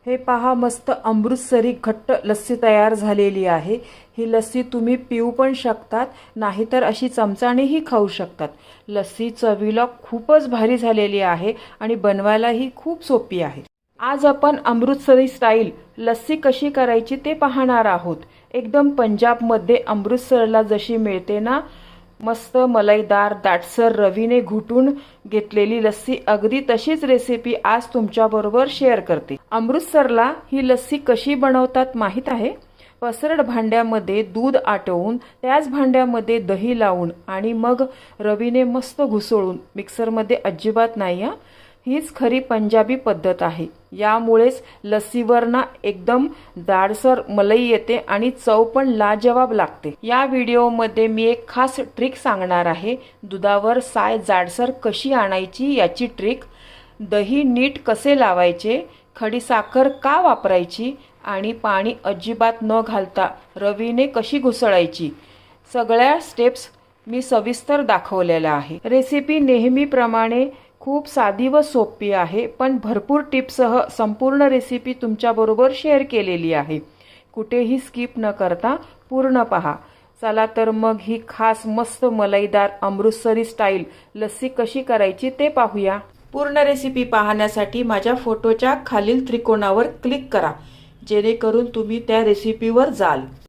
हे पहा, मस्त अमृतसरी घट्ट लस्सी तयार झालेली आहे। ही लस्सी तुम्ही पिऊ पण शकतात, नाहीतर अशी चमचानेही खाऊ शकतात। लस्सी चवीला खूपच भारी झालेली आहे आणि बनवायलाही खूप सोपी आहे। आज आपण अमृतसरी स्टाईल लस्सी कशी करायची ते पाहणार आहोत। एकदम पंजाबमध्ये अमृतसरला जशी मिळते ना, मस्त मलाईदार दाटसर रवीने घुटून घेतलेली लस्सी, अगदी तशीच रेसिपी आज तुमच्याबरोबर शेअर करते। अमृतसरला ही लस्सी कशी बनवतात माहीत आहे? पसरट भांड्यामध्ये दूध आटवून त्याच भांड्यामध्ये दही लावून आणि मग रवीने मस्त घुसळून, मिक्सरमध्ये अजिबात नाही हा। हीच खरी पंजाबी पद्धत आहे। यामुळेच लस्सीवर ना एकदम जाडसर मलाई येते आणि चव पण लाजवाब लागते। या व्हिडिओमध्ये मी एक खास ट्रिक सांगणार आहे। दुधावर साय जाडसर कशी आणायची याची ट्रिक, दही नीट कसे लावायचे, खडीसाखर का वापरायची आणि पाणी अजिबात न घालता रवीने कशी घुसळायची, सगळ्या स्टेप्स मी सविस्तर दाखवलेल्या आहे। रेसिपी नेहमीप्रमाणे खूप साधी व सोपी आहे, पण भरपूर टिप्ससह संपूर्ण रेसिपी तुमच्याबरोबर शेअर केलेली आहे। कुठेही स्किप न करता पूर्ण पहा। चला तर मग ही खास मस्त मलाईदार अमृतसरी स्टाईल लस्सी कशी करायची ते पाहूया। पूर्ण रेसिपी पाहण्यासाठी माझ्या फोटोच्या खालील त्रिकोणावर क्लिक करा, जेणेकरून तुम्ही त्या रेसिपीवर जाल।